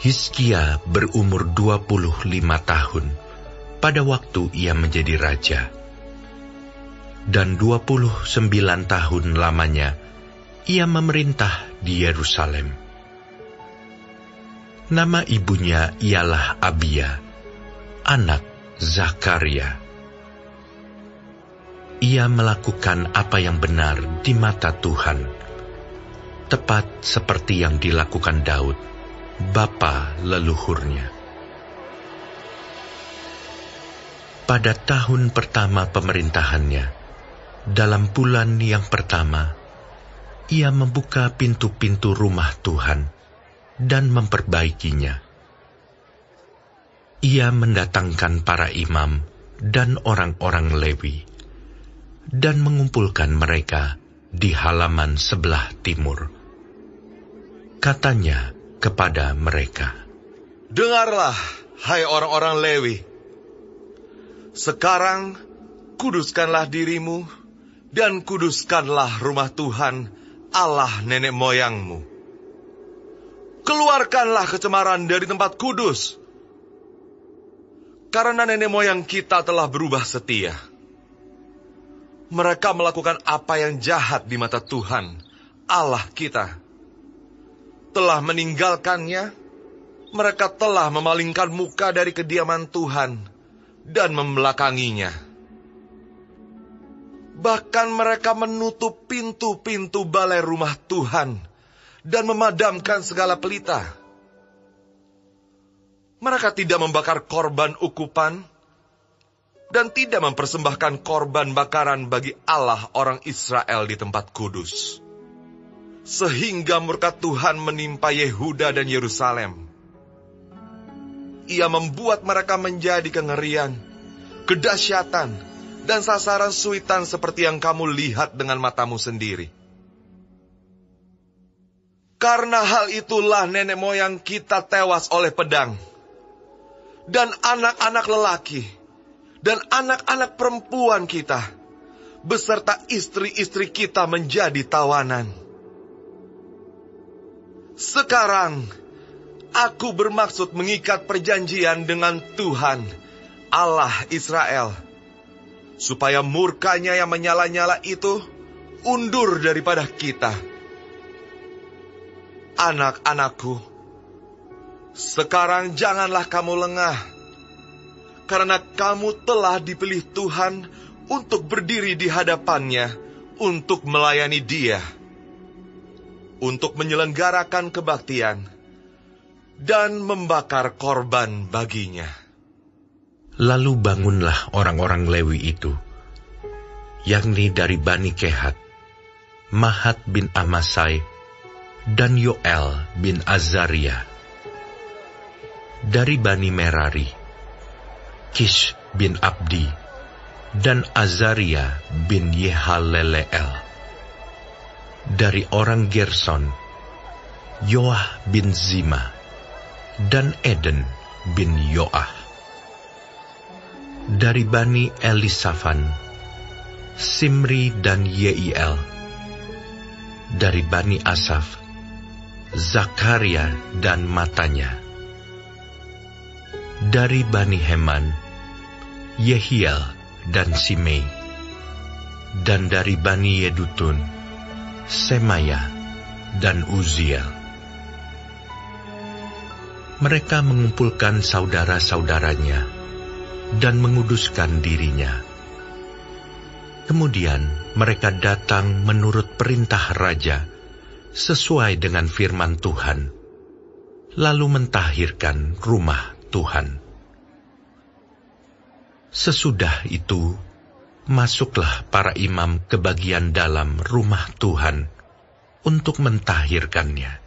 Hizkia berumur 25 tahun pada waktu ia menjadi raja. Dan 29 tahun lamanya ia memerintah di Yerusalem. Nama ibunya ialah Abia, anak Zakaria. Ia melakukan apa yang benar di mata Tuhan, tepat seperti yang dilakukan Daud, bapa leluhurnya. Pada tahun pertama pemerintahannya, dalam bulan yang pertama, ia membuka pintu-pintu rumah Tuhan dan memperbaikinya. Ia mendatangkan para imam dan orang-orang Lewi, dan mengumpulkan mereka di halaman sebelah timur. Katanya kepada mereka, "Dengarlah, hai orang-orang Lewi. Sekarang kuduskanlah dirimu dan kuduskanlah rumah Tuhan, Allah nenek moyangmu. Keluarkanlah kecemaran dari tempat kudus, karena nenek moyang kita telah berubah setia. Mereka melakukan apa yang jahat di mata Tuhan, Allah kita. Telah meninggalkannya, mereka telah memalingkan muka dari kediaman Tuhan dan membelakanginya. Bahkan mereka menutup pintu-pintu balai rumah Tuhan dan memadamkan segala pelita. Mereka tidak membakar korban ukupan dan tidak mempersembahkan korban bakaran bagi Allah orang Israel di tempat kudus. Sehingga murka Tuhan menimpa Yehuda dan Yerusalem. Ia membuat mereka menjadi kengerian, kedahsyatan, dan sasaran suitan seperti yang kamu lihat dengan matamu sendiri. Karena hal itulah nenek moyang kita tewas oleh pedang, dan anak-anak lelaki, dan anak-anak perempuan kita, beserta istri-istri kita menjadi tawanan. Sekarang, aku bermaksud mengikat perjanjian dengan Tuhan, Allah Israel, supaya murkanya yang menyala-nyala itu undur daripada kita. Anak-anakku, sekarang janganlah kamu lengah, karena kamu telah dipilih Tuhan untuk berdiri di hadapannya, untuk melayani Dia, untuk menyelenggarakan kebaktian, dan membakar korban baginya." Lalu bangunlah orang-orang Lewi itu, yakni dari Bani Kehat, Mahat bin Amasai, dan Yoel bin Azaria. Dari Bani Merari, Kish bin Abdi, dan Azaria bin Yehaleleel. Dari orang Gerson, Yoah bin Zima, dan Eden bin Yoah. Dari Bani Elisafan, Simri dan Yeiel. Dari Bani Asaf, Zakaria dan Matanya. Dari Bani Heman, Yehiel dan Simei. Dan dari Bani Yedutun, Semaya dan Uziel. Mereka mengumpulkan saudara-saudaranya dan menguduskan dirinya. Kemudian mereka datang menurut perintah raja, sesuai dengan firman Tuhan, lalu mentahirkan rumah Tuhan. Sesudah itu, masuklah para imam ke bagian dalam rumah Tuhan untuk mentahirkannya.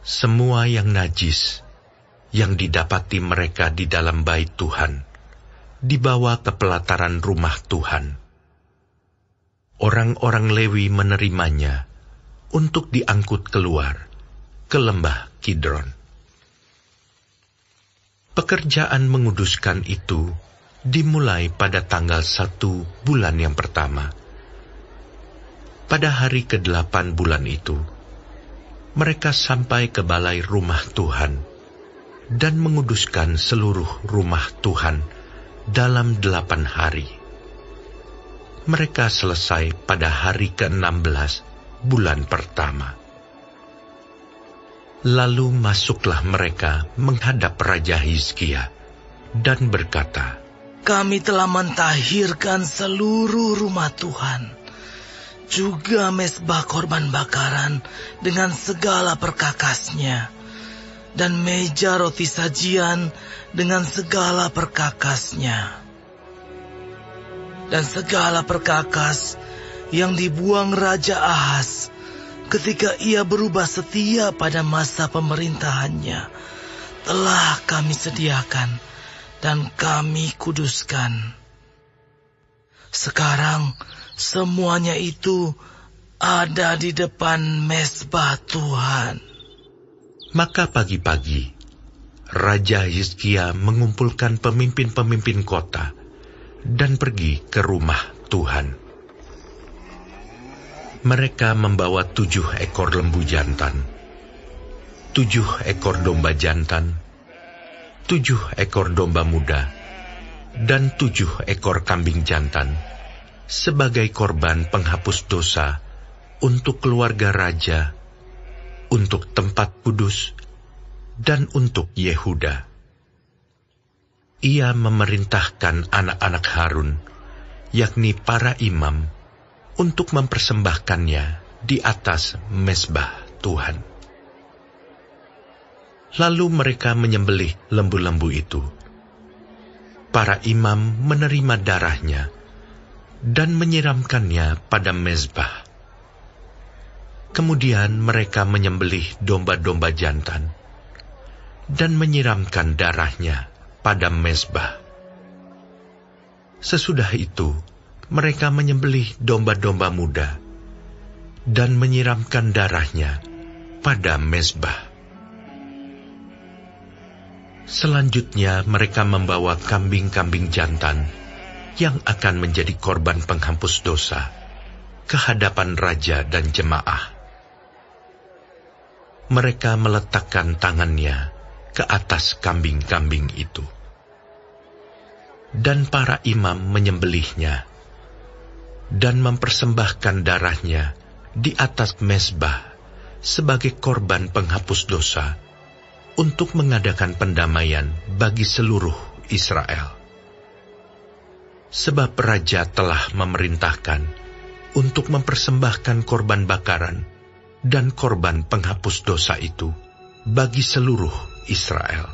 Semua yang najis yang didapati mereka di dalam bait Tuhan dibawa ke pelataran rumah Tuhan. Orang-orang Lewi menerimanya untuk diangkut keluar ke lembah Kidron. Pekerjaan menguduskan itu dimulai pada tanggal 1 bulan yang pertama. Pada hari ke-8 bulan itu, mereka sampai ke balai rumah Tuhan dan menguduskan seluruh rumah Tuhan dalam 8 hari. Mereka selesai pada hari ke-16 bulan pertama. Lalu masuklah mereka menghadap Raja Hizkia dan berkata, "Kami telah mentahirkan seluruh rumah Tuhan, juga mezbah korban bakaran dengan segala perkakasnya, dan meja roti sajian dengan segala perkakasnya. Dan segala perkakas yang dibuang Raja Ahaz ketika ia berubah setia pada masa pemerintahannya telah kami sediakan dan kami kuduskan. Sekarang semuanya itu ada di depan mezbah Tuhan." Maka pagi-pagi, Raja Hizkia mengumpulkan pemimpin-pemimpin kota dan pergi ke rumah Tuhan. Mereka membawa 7 ekor lembu jantan, 7 ekor domba jantan, 7 ekor domba muda, dan 7 ekor kambing jantan sebagai korban penghapus dosa untuk keluarga raja, untuk tempat kudus, dan untuk Yehuda. Ia memerintahkan anak-anak Harun, yakni para imam, untuk mempersembahkannya di atas mezbah Tuhan. Lalu mereka menyembelih lembu-lembu itu. Para imam menerima darahnya dan menyiramkannya pada mezbah. Kemudian mereka menyembelih domba-domba jantan dan menyiramkan darahnya pada mezbah. Sesudah itu, mereka menyembelih domba-domba muda dan menyiramkan darahnya pada mezbah. Selanjutnya mereka membawa kambing-kambing jantan yang akan menjadi korban penghapus dosa ke hadapan raja dan jemaah. Mereka meletakkan tangannya ke atas kambing-kambing itu. Dan para imam menyembelihnya dan mempersembahkan darahnya di atas mezbah sebagai korban penghapus dosa untuk mengadakan pendamaian bagi seluruh Israel. Sebab raja telah memerintahkan untuk mempersembahkan korban bakaran dan korban penghapus dosa itu bagi seluruh Israel.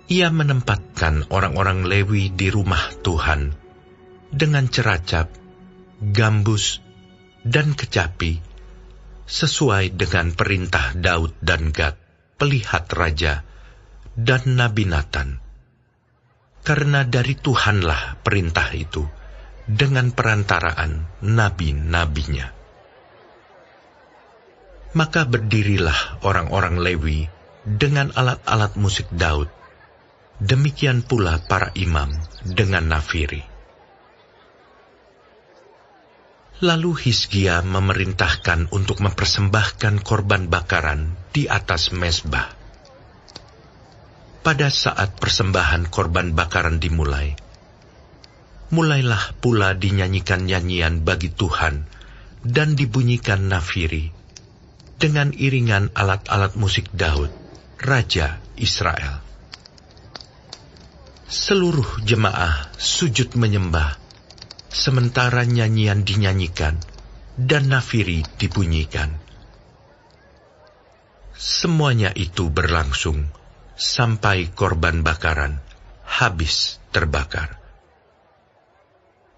Ia menempatkan orang-orang Lewi di rumah Tuhan dengan ceracap, gambus, dan kecapi, sesuai dengan perintah Daud dan Gad, pelihat raja, dan Nabi Natan. Karena dari Tuhanlah perintah itu, dengan perantaraan nabi-nabinya. Maka berdirilah orang-orang Lewi dengan alat-alat musik Daud, demikian pula para imam dengan nafiri. Lalu Hizkia memerintahkan untuk mempersembahkan korban bakaran di atas mezbah. Pada saat persembahan korban bakaran dimulai, mulailah pula dinyanyikan nyanyian bagi Tuhan dan dibunyikan nafiri dengan iringan alat-alat musik Daud, Raja Israel. Seluruh jemaah sujud menyembah, sementara nyanyian dinyanyikan dan nafiri dibunyikan. Semuanya itu berlangsung sampai korban bakaran habis terbakar.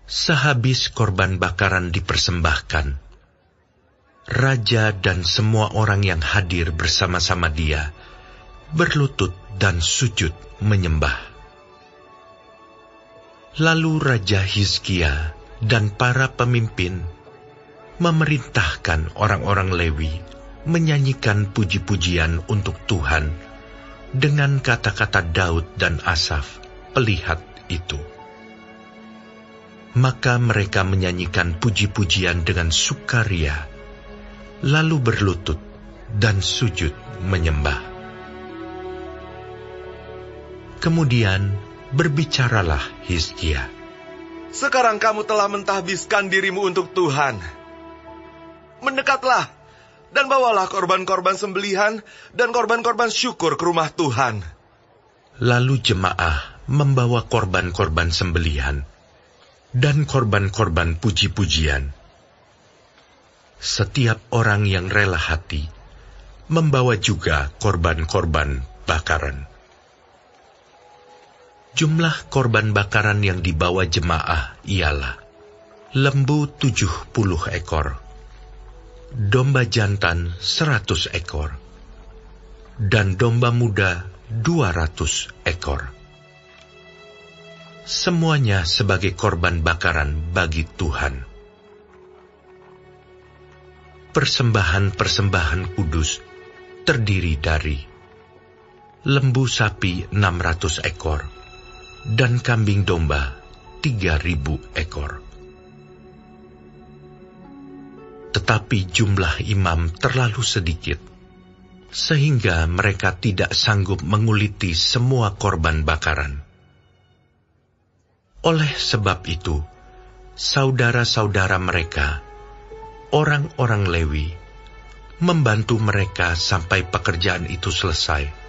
Sehabis korban bakaran dipersembahkan, raja dan semua orang yang hadir bersama-sama dia berlutut dan sujud menyembah. Lalu Raja Hizkia dan para pemimpin memerintahkan orang-orang Lewi menyanyikan puji-pujian untuk Tuhan dengan kata-kata Daud dan Asaf, pelihat itu. Maka mereka menyanyikan puji-pujian dengan sukaria, lalu berlutut dan sujud menyembah. Kemudian berbicaralah Hizkia. Sekarang kamu telah mentahbiskan dirimu untuk Tuhan. Mendekatlah dan bawalah korban-korban sembelihan dan korban-korban syukur ke rumah Tuhan. Lalu jemaah membawa korban-korban sembelihan dan korban-korban puji-pujian. Setiap orang yang rela hati membawa juga korban-korban bakaran. Jumlah korban bakaran yang dibawa jemaah ialah lembu 70 ekor, domba jantan 100 ekor, dan domba muda 200 ekor. Semuanya sebagai korban bakaran bagi Tuhan. Persembahan-persembahan kudus terdiri dari lembu sapi 600 ekor dan kambing domba 3.000 ekor. Tetapi jumlah imam terlalu sedikit, sehingga mereka tidak sanggup menguliti semua korban bakaran. Oleh sebab itu, saudara-saudara mereka, orang-orang Lewi, membantu mereka sampai pekerjaan itu selesai,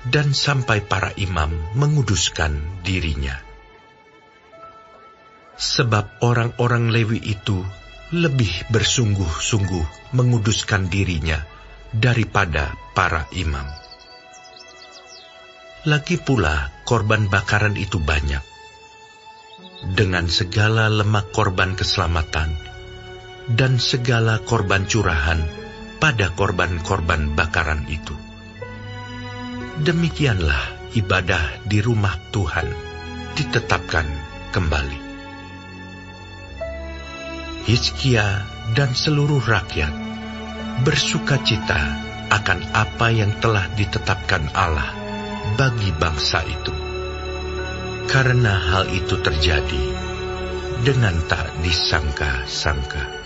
dan sampai para imam menguduskan dirinya. Sebab orang-orang Lewi itu lebih bersungguh-sungguh menguduskan dirinya daripada para imam. Lagi pula korban bakaran itu banyak, dengan segala lemak korban keselamatan dan segala korban curahan pada korban-korban bakaran itu. Demikianlah ibadah di rumah Tuhan ditetapkan kembali. Hizkia dan seluruh rakyat bersukacita akan apa yang telah ditetapkan Allah bagi bangsa itu, karena hal itu terjadi dengan tak disangka-sangka.